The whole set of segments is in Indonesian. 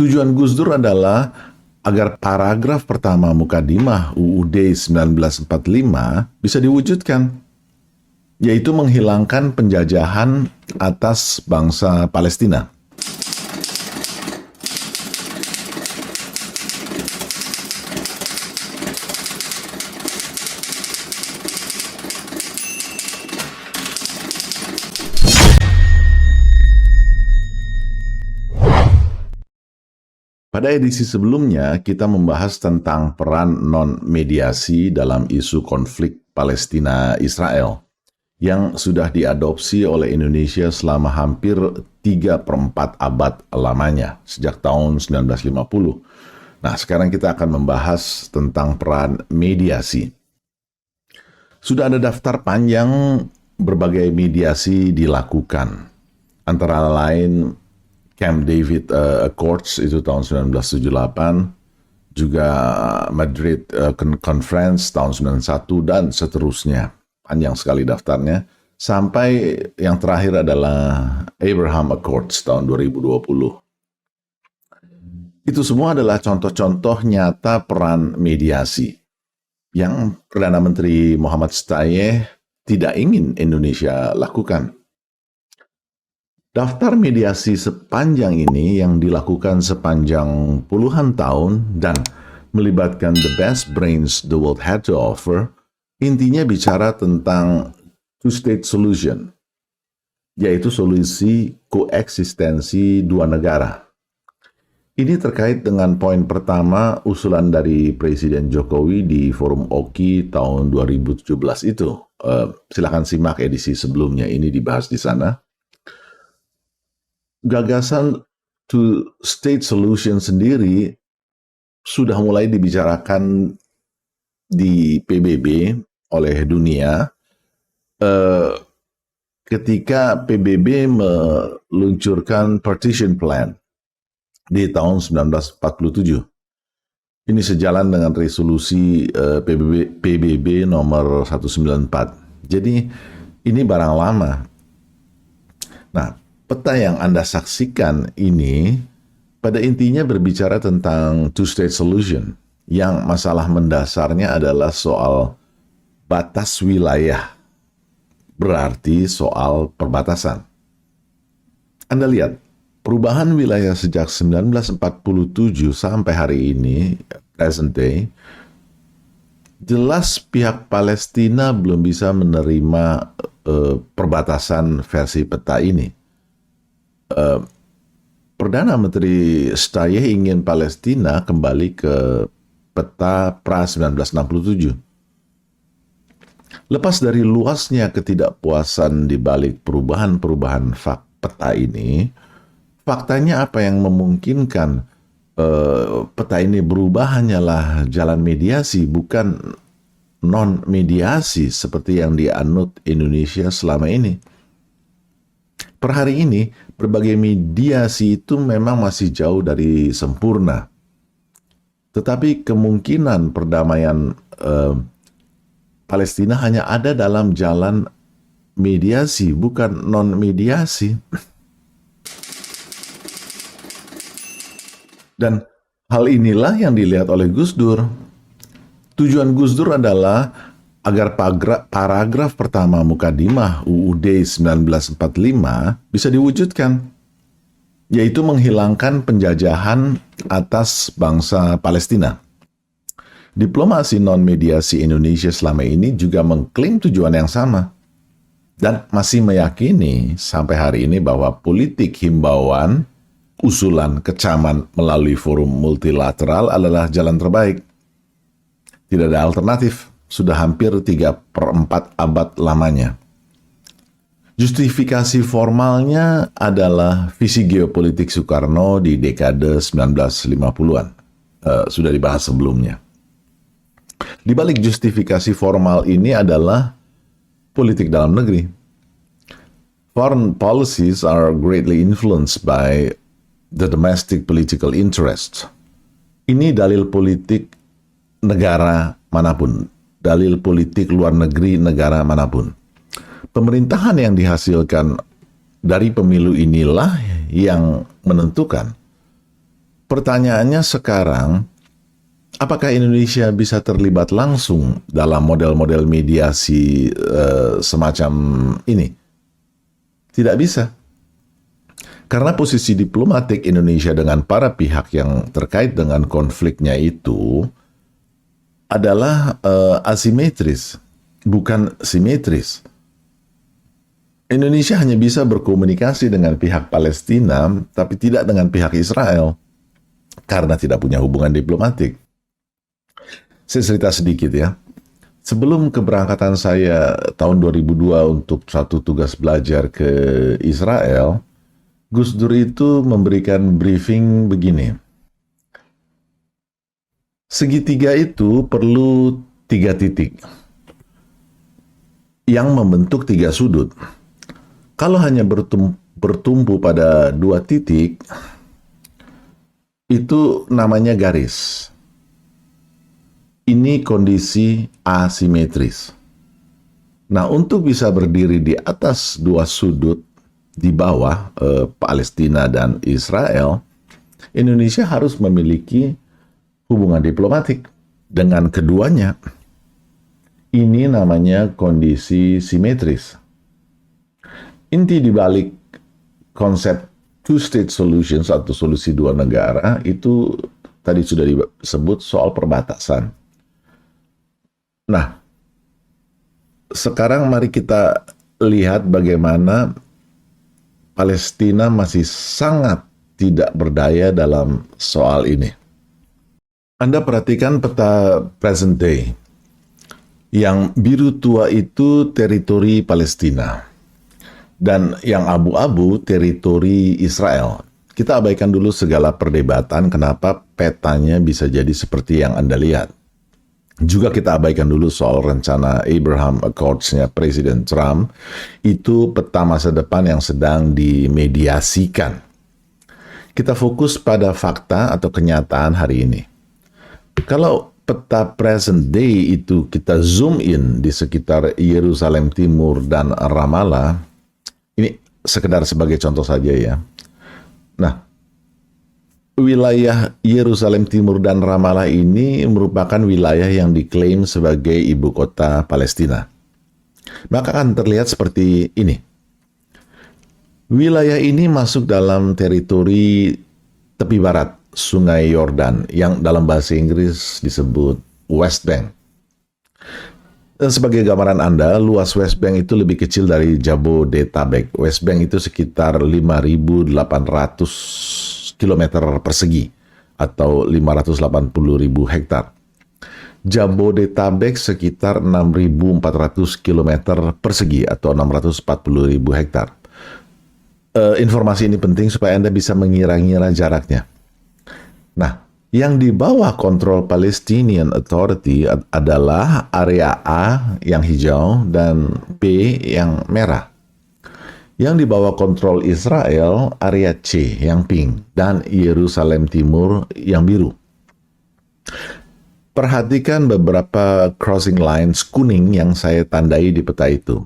Tujuan Gus Dur adalah agar paragraf pertama Mukadimah UUD 1945 bisa diwujudkan, yaitu menghilangkan penjajahan atas bangsa Palestina. Pada edisi sebelumnya, kita membahas tentang peran non-mediasi dalam isu konflik Palestina-Israel yang sudah diadopsi oleh Indonesia selama hampir 3/4 abad lamanya, sejak tahun 1950. Nah, sekarang kita akan membahas tentang peran mediasi. Sudah ada daftar panjang berbagai mediasi dilakukan, antara lain Camp David Accords itu tahun 1978, juga Madrid Conference tahun 91, dan seterusnya. Panjang sekali daftarnya. Sampai yang terakhir adalah Abraham Accords tahun 2020. Itu semua adalah contoh-contoh nyata peran mediasi yang Perdana Menteri Muhammad Stayeh tidak ingin Indonesia lakukan. Daftar mediasi sepanjang ini yang dilakukan sepanjang puluhan tahun dan melibatkan the best brains the world had to offer, intinya bicara tentang two-state solution, yaitu solusi koeksistensi dua negara. Ini terkait dengan poin pertama usulan dari Presiden Jokowi di Forum Oki tahun 2017 itu. Silakan simak edisi sebelumnya, ini dibahas di sana. Gagasan two-state solution sendiri sudah mulai dibicarakan di PBB oleh dunia ketika PBB meluncurkan Partition Plan di tahun 1947. Ini sejalan dengan resolusi PBB nomor 194. Jadi ini barang lama. Nah, peta yang Anda saksikan ini pada intinya berbicara tentang two-state solution, yang masalah mendasarnya adalah soal batas wilayah, berarti soal perbatasan. Anda lihat, perubahan wilayah sejak 1947 sampai hari ini, present day, jelas pihak Palestina belum bisa menerima perbatasan versi peta ini. Perdana Menteri Stayeh ingin Palestina kembali ke peta pra 1967. Lepas dari luasnya ketidakpuasan di balik perubahan-perubahan peta ini, faktanya apa yang memungkinkan peta ini berubah hanyalah jalan mediasi, bukan non-mediasi seperti yang dianut Indonesia selama ini. Per hari ini, berbagai mediasi itu memang masih jauh dari sempurna. Tetapi kemungkinan perdamaian Palestina hanya ada dalam jalan mediasi, bukan non-mediasi. Dan hal inilah yang dilihat oleh Gus Dur. Tujuan Gus Dur adalah agar paragraf pertama Mukadimah UUD 1945 bisa diwujudkan, yaitu menghilangkan penjajahan atas bangsa Palestina. Diplomasi non-mediasi Indonesia selama ini juga mengklaim tujuan yang sama, dan masih meyakini sampai hari ini bahwa politik himbauan, usulan kecaman melalui forum multilateral adalah jalan terbaik. Tidak ada alternatif. Sudah hampir 3/4 abad lamanya. Justifikasi formalnya adalah visi geopolitik Soekarno di dekade 1950-an. Sudah dibahas sebelumnya. Di balik justifikasi formal ini adalah politik dalam negeri. Foreign policies are greatly influenced by the domestic political interests. Ini dalil politik negara manapun. Dalil politik luar negeri negara manapun. Pemerintahan yang dihasilkan dari pemilu inilah yang menentukan pertanyaannya sekarang, apakah Indonesia bisa terlibat langsung dalam model-model mediasi semacam ini? Tidak bisa. Karena posisi diplomatik Indonesia dengan para pihak yang terkait dengan konfliknya itu adalah asimetris, bukan simetris. Indonesia hanya bisa berkomunikasi dengan pihak Palestina, tapi tidak dengan pihak Israel, karena tidak punya hubungan diplomatik. Saya cerita sedikit ya. Sebelum keberangkatan saya tahun 2002 untuk satu tugas belajar ke Israel, Gus Dur itu memberikan briefing begini. Segitiga itu perlu 3 titik yang membentuk 3 sudut. Kalau hanya bertumpu pada 2 titik, itu namanya garis. Ini kondisi asimetris. Nah, untuk bisa berdiri di atas 2 sudut di bawah Palestina dan Israel, Indonesia harus memiliki hubungan diplomatik dengan keduanya. Ini namanya kondisi simetris. Inti dibalik konsep two-state solutions atau solusi 2 negara itu tadi sudah disebut soal perbatasan. Nah, sekarang mari kita lihat bagaimana Palestina masih sangat tidak berdaya dalam soal ini. Anda perhatikan peta present day. Yang biru tua itu teritori Palestina. Dan yang abu-abu teritori Israel. Kita abaikan dulu segala perdebatan kenapa petanya bisa jadi seperti yang Anda lihat. Juga kita abaikan dulu soal rencana Abraham Accords-nya Presiden Trump. Itu peta masa depan yang sedang dimediasikan. Kita fokus pada fakta atau kenyataan hari ini. Kalau peta present day itu kita zoom in di sekitar Yerusalem Timur dan Ramallah, ini sekedar sebagai contoh saja ya. Nah, wilayah Yerusalem Timur dan Ramallah ini merupakan wilayah yang diklaim sebagai ibu kota Palestina. Maka akan terlihat seperti ini. Wilayah ini masuk dalam teritori tepi barat Sungai Yordan yang dalam bahasa Inggris disebut West Bank. Dan sebagai gambaran Anda, luas West Bank itu lebih kecil dari Jabodetabek. West Bank itu sekitar 5.800 km persegi atau 580.000 hektar. Jabodetabek sekitar 6.400 km persegi atau 640.000 hektar. Informasi ini penting supaya Anda bisa mengira-ngira jaraknya. Nah, yang di bawah kontrol Palestinian Authority adalah area A yang hijau dan B yang merah. Yang di bawah kontrol Israel, area C yang pink dan Yerusalem Timur yang biru. Perhatikan beberapa crossing lines kuning yang saya tandai di peta itu.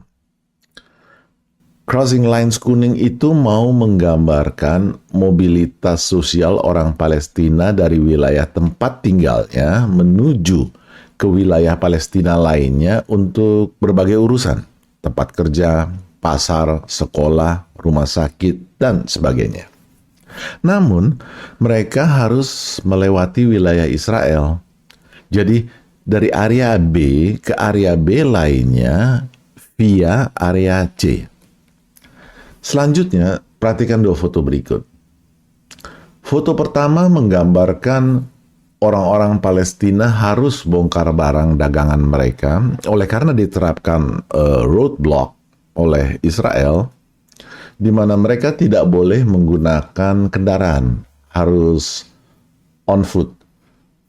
Crossing lines kuning itu mau menggambarkan mobilitas sosial orang Palestina dari wilayah tempat tinggalnya menuju ke wilayah Palestina lainnya untuk berbagai urusan, tempat kerja, pasar, sekolah, rumah sakit, dan sebagainya. Namun, mereka harus melewati wilayah Israel. Jadi, dari area B ke area B lainnya via area C. Selanjutnya, perhatikan 2 foto berikut. Foto pertama menggambarkan orang-orang Palestina harus bongkar barang dagangan mereka oleh karena diterapkan roadblock oleh Israel, di mana mereka tidak boleh menggunakan kendaraan, harus on foot,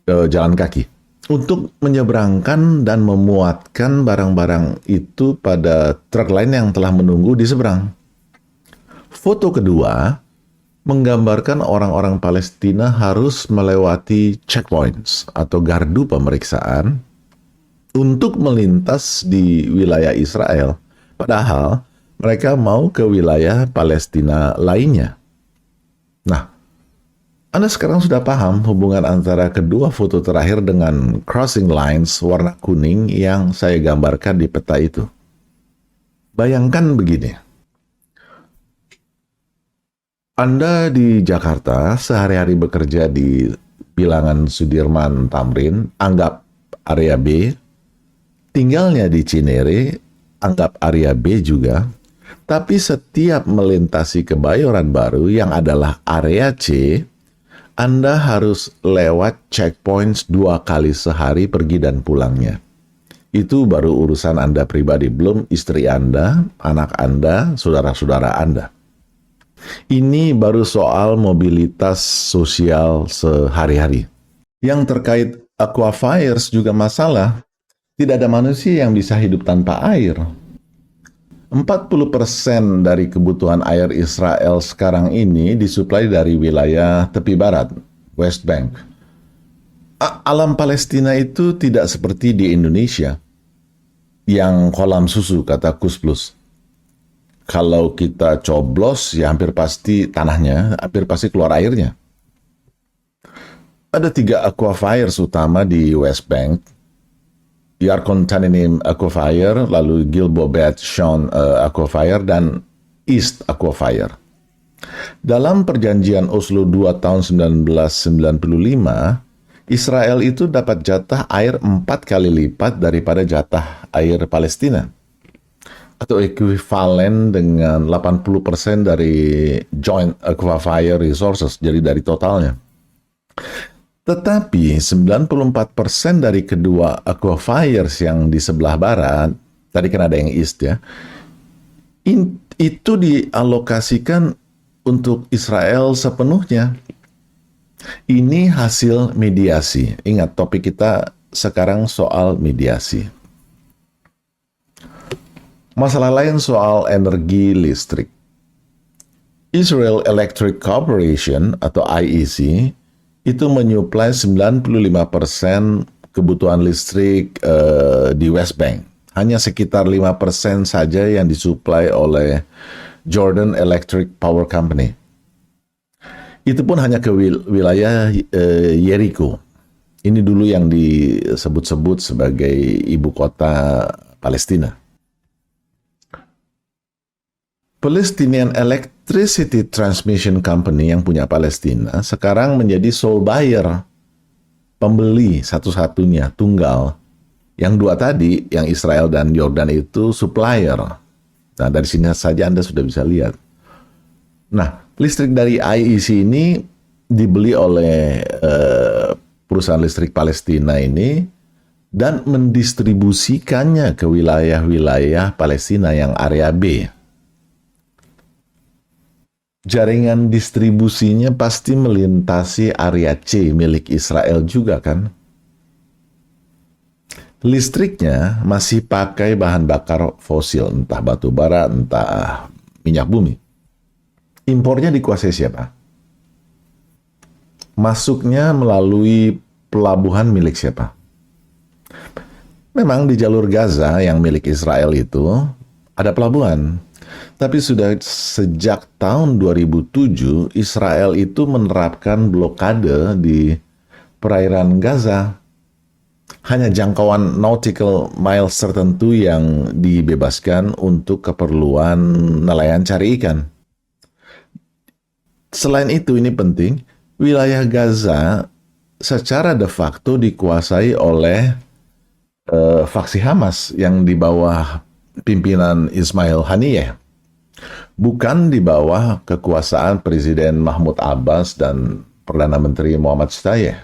jalan kaki, untuk menyeberangkan dan memuatkan barang-barang itu pada truk lain yang telah menunggu di seberang. Foto kedua menggambarkan orang-orang Palestina harus melewati checkpoints atau gardu pemeriksaan untuk melintas di wilayah Israel. Padahal mereka mau ke wilayah Palestina lainnya. Nah, Anda sekarang sudah paham hubungan antara kedua foto terakhir dengan crossing lines warna kuning yang saya gambarkan di peta itu. Bayangkan begini, Anda di Jakarta sehari-hari bekerja di bilangan Sudirman Tamrin, anggap area B, tinggalnya di Cinere, anggap area B juga, tapi setiap melintasi Kebayoran Baru yang adalah area C, Anda harus lewat checkpoints 2 kali sehari pergi dan pulangnya. Itu baru urusan Anda pribadi, belum istri Anda, anak Anda, saudara-saudara Anda. Ini baru soal mobilitas sosial sehari-hari. Yang terkait aquifers juga masalah. Tidak ada manusia yang bisa hidup tanpa air. 40% dari kebutuhan air Israel sekarang ini disuplai dari wilayah tepi barat, West Bank. Alam Palestina itu tidak seperti di Indonesia, yang kolam susu, kata Kus Plus. Kalau kita coblos, ya hampir pasti tanahnya, hampir pasti keluar airnya. Ada 3 aquifers utama di West Bank. Yarkon Taninim Aquifer, lalu Gilboa Bet Shon Aquifer, dan East Aquifer. Dalam perjanjian Oslo 2 tahun 1995, Israel itu dapat jatah air 4 kali lipat daripada jatah air Palestina, atau ekuivalen dengan 80% dari Joint Aquifer Resources, jadi dari totalnya. Tetapi 94% dari kedua aquifers yang di sebelah barat, tadi kan ada yang east ya, itu dialokasikan untuk Israel sepenuhnya. Ini hasil mediasi. Ingat, topik kita sekarang soal mediasi. Masalah lain soal energi listrik. Israel Electric Corporation atau IEC itu menyuplai 95% kebutuhan listrik di West Bank. Hanya sekitar 5% saja yang disuplai oleh Jordan Electric Power Company. Itu pun hanya ke wilayah Jericho. Ini dulu yang disebut-sebut sebagai ibu kota Palestina. Palestinian Electricity Transmission Company yang punya Palestina sekarang menjadi sole buyer, pembeli satu-satunya, tunggal. Yang 2 tadi, yang Israel dan Jordan itu supplier. Nah, dari sini saja Anda sudah bisa lihat. Nah, listrik dari IEC ini dibeli oleh perusahaan listrik Palestina ini dan mendistribusikannya ke wilayah-wilayah Palestina yang area B. Jaringan distribusinya pasti melintasi area C milik Israel juga kan? Listriknya masih pakai bahan bakar fosil, entah batu bara, entah minyak bumi. Impornya dikuasai siapa? Masuknya melalui pelabuhan milik siapa? Memang di jalur Gaza yang milik Israel itu ada pelabuhan. Tapi sudah sejak tahun 2007, Israel itu menerapkan blokade di perairan Gaza. Hanya jangkauan nautical miles tertentu yang dibebaskan untuk keperluan nelayan cari ikan. Selain itu, ini penting, wilayah Gaza secara de facto dikuasai oleh faksi Hamas yang di bawah pimpinan Ismail Haniyeh. Bukan di bawah kekuasaan Presiden Mahmud Abbas dan Perdana Menteri Muhammad Shtayyeh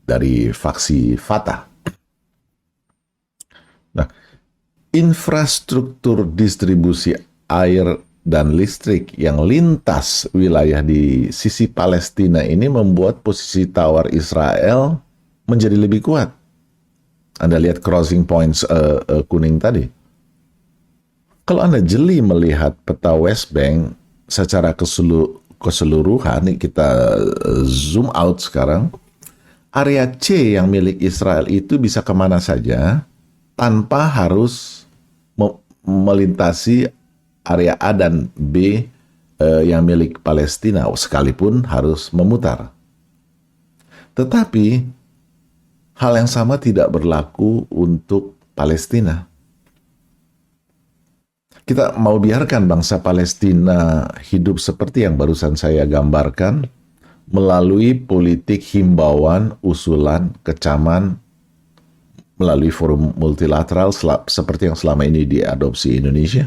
dari faksi Fatah. Nah, infrastruktur distribusi air dan listrik yang lintas wilayah di sisi Palestina ini membuat posisi tawar Israel menjadi lebih kuat. Anda lihat crossing points kuning tadi. Kalau Anda jeli melihat peta West Bank secara keseluruhan, kita zoom out sekarang, area C yang milik Israel itu bisa kemana saja tanpa harus melintasi area A dan B yang milik Palestina, sekalipun harus memutar. Tetapi hal yang sama tidak berlaku untuk Palestina. Kita mau biarkan bangsa Palestina hidup seperti yang barusan saya gambarkan melalui politik himbauan, usulan, kecaman, melalui forum multilateral seperti yang selama ini diadopsi Indonesia.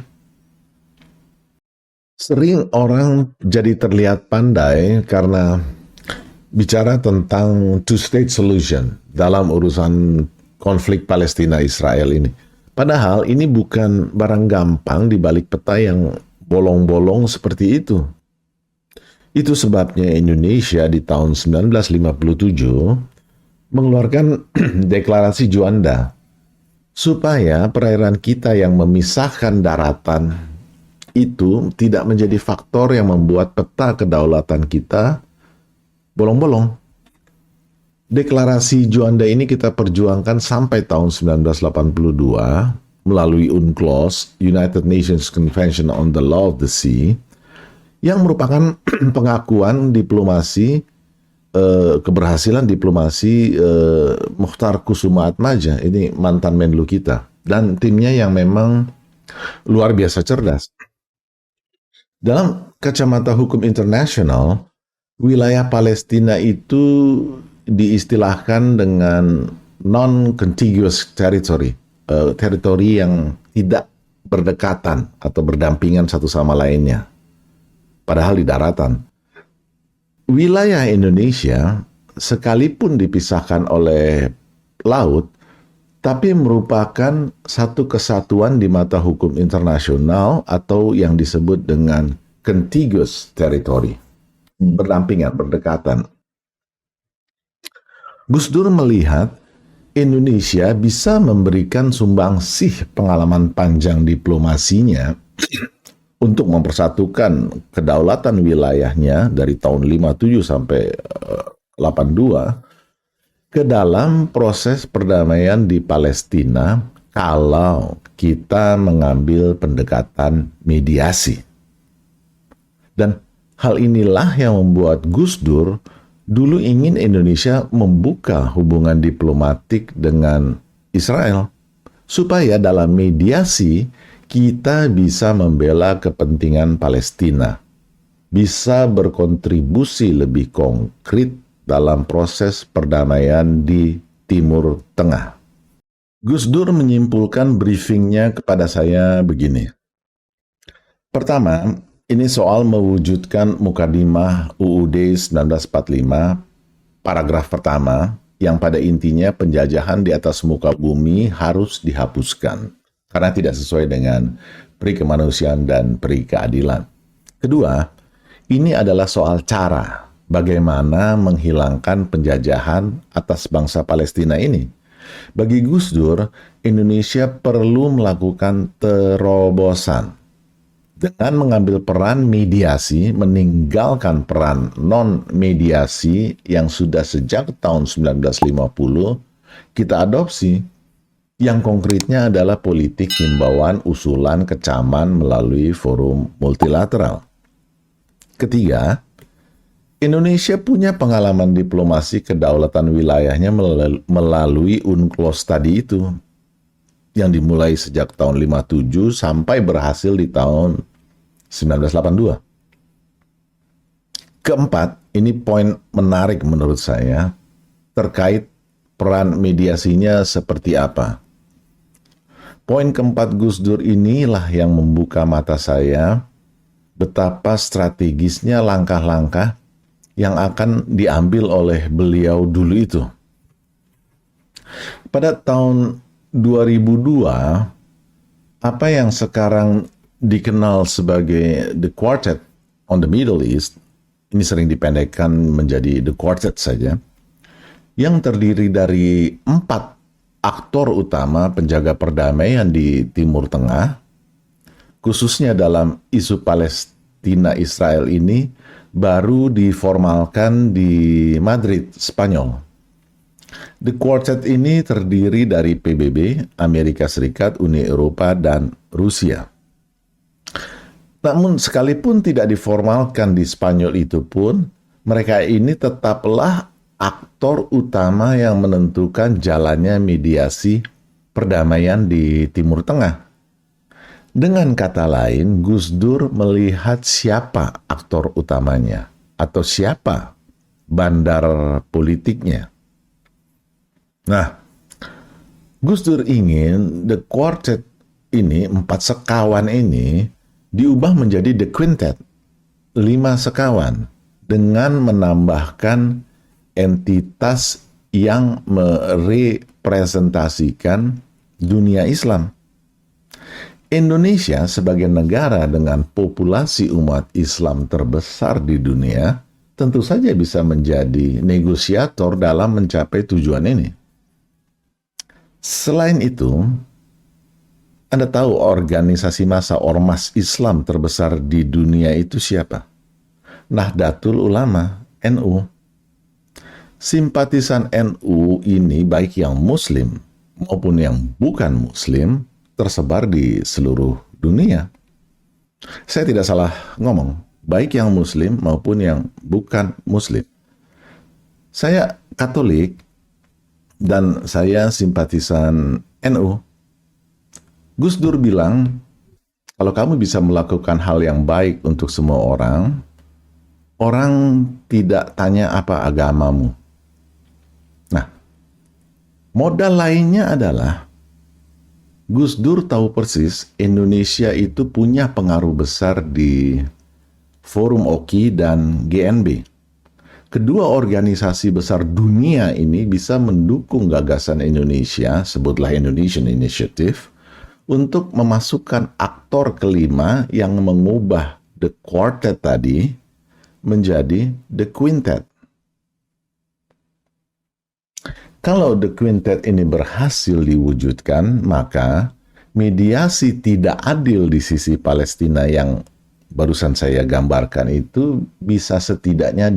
Sering orang jadi terlihat pandai karena bicara tentang two-state solution dalam urusan konflik Palestina-Israel ini. Padahal ini bukan barang gampang di balik peta yang bolong-bolong seperti itu. Itu sebabnya Indonesia di tahun 1957 mengeluarkan deklarasi Juanda supaya perairan kita yang memisahkan daratan itu tidak menjadi faktor yang membuat peta kedaulatan kita bolong-bolong. Deklarasi Juanda ini kita perjuangkan sampai tahun 1982 melalui UNCLOS, United Nations Convention on the Law of the Sea, yang merupakan pengakuan diplomasi, keberhasilan diplomasi Mukhtar Kusumaatmaja, ini mantan Menlu kita, dan timnya yang memang luar biasa cerdas. Dalam kacamata hukum internasional, wilayah Palestina itu diistilahkan dengan non-contiguous territory, teritori yang tidak berdekatan atau berdampingan satu sama lainnya, padahal di daratan. Wilayah Indonesia sekalipun dipisahkan oleh laut, tapi merupakan satu kesatuan di mata hukum internasional atau yang disebut dengan contiguous territory, berdampingan, berdekatan. Gus Dur melihat Indonesia bisa memberikan sumbangsih pengalaman panjang diplomasinya untuk mempersatukan kedaulatan wilayahnya dari tahun 57 sampai 82 ke dalam proses perdamaian di Palestina kalau kita mengambil pendekatan mediasi. Dan hal inilah yang membuat Gus Dur dulu ingin Indonesia membuka hubungan diplomatik dengan Israel supaya dalam mediasi kita bisa membela kepentingan Palestina, bisa berkontribusi lebih konkret dalam proses perdamaian di Timur Tengah. Gus Dur menyimpulkan briefingnya kepada saya begini. Pertama, ini soal mewujudkan Mukadimah UUD 1945, paragraf pertama, yang pada intinya penjajahan di atas muka bumi harus dihapuskan, karena tidak sesuai dengan peri kemanusiaan dan peri keadilan. Kedua, ini adalah soal cara bagaimana menghilangkan penjajahan atas bangsa Palestina ini. Bagi Gus Dur, Indonesia perlu melakukan terobosan dengan mengambil peran mediasi, meninggalkan peran non-mediasi yang sudah sejak tahun 1950 kita adopsi, yang konkretnya adalah politik himbauan, usulan, kecaman melalui forum multilateral. Ketiga, Indonesia punya pengalaman diplomasi kedaulatan wilayahnya melalui UNCLOS tadi itu, yang dimulai sejak tahun 57 sampai berhasil di tahun 1982. Keempat, ini poin menarik menurut saya, terkait peran mediasinya seperti apa. Poin keempat Gus Dur inilah yang membuka mata saya betapa strategisnya langkah-langkah yang akan diambil oleh beliau dulu itu. Pada tahun 2002, apa yang sekarang dikenal sebagai The Quartet on the Middle East, ini sering dipendekkan menjadi The Quartet saja, yang terdiri dari 4 aktor utama penjaga perdamaian di Timur Tengah, khususnya dalam isu Palestina-Israel ini, baru diformalkan di Madrid, Spanyol. The Quartet ini terdiri dari PBB, Amerika Serikat, Uni Eropa, dan Rusia. Namun sekalipun tidak diformalkan di Spanyol itu pun, mereka ini tetaplah aktor utama yang menentukan jalannya mediasi perdamaian di Timur Tengah. Dengan kata lain, Gus Dur melihat siapa aktor utamanya atau siapa bandar politiknya. Nah, Gus Dur ingin The Quartet ini, 4 sekawan ini, diubah menjadi The Quintet, 5 sekawan, dengan menambahkan entitas yang merepresentasikan dunia Islam. Indonesia sebagai negara dengan populasi umat Islam terbesar di dunia tentu saja bisa menjadi negosiator dalam mencapai tujuan ini. Selain itu, Anda tahu organisasi massa ormas Islam terbesar di dunia itu siapa? Nahdlatul Ulama, NU. Simpatisan NU ini baik yang Muslim maupun yang bukan Muslim tersebar di seluruh dunia. Saya tidak salah ngomong, baik yang Muslim maupun yang bukan Muslim. Saya Katolik dan saya simpatisan NU. Gus Dur bilang, kalau kamu bisa melakukan hal yang baik untuk semua orang, orang tidak tanya apa agamamu. Nah, modal lainnya adalah Gus Dur tahu persis Indonesia itu punya pengaruh besar di Forum Oki dan GNB. Kedua organisasi besar dunia ini bisa mendukung gagasan Indonesia, sebutlah Indonesian Initiative, untuk memasukkan aktor kelima yang mengubah The Quartet tadi menjadi The Quintet. Kalau The Quintet ini berhasil diwujudkan, maka mediasi tidak adil di sisi Palestina yang barusan saya gambarkan itu bisa setidaknya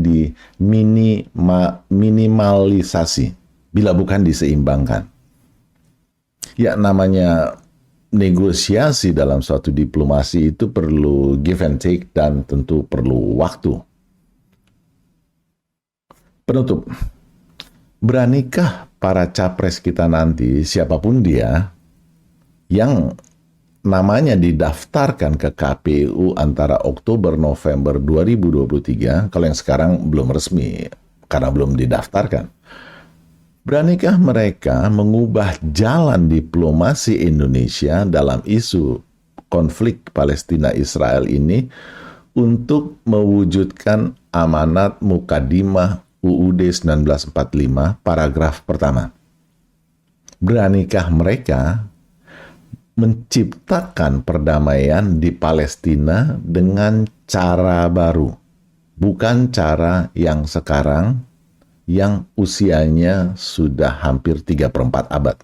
minimalisasi, bila bukan diseimbangkan. Ya, namanya negosiasi dalam suatu diplomasi itu perlu give and take dan tentu perlu waktu. Penutup. Beranikah para capres kita nanti, siapapun dia, yang namanya didaftarkan ke KPU antara Oktober-November 2023, kalau yang sekarang belum resmi, karena belum didaftarkan, beranikah mereka mengubah jalan diplomasi Indonesia dalam isu konflik Palestina-Israel ini untuk mewujudkan amanat Mukadimah UUD 1945 paragraf pertama? Beranikah mereka menciptakan perdamaian di Palestina dengan cara baru, bukan cara yang sekarang yang usianya sudah hampir 3/4 abad?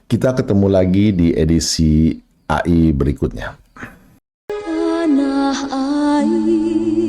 Kita ketemu lagi di edisi AI berikutnya. Tanah air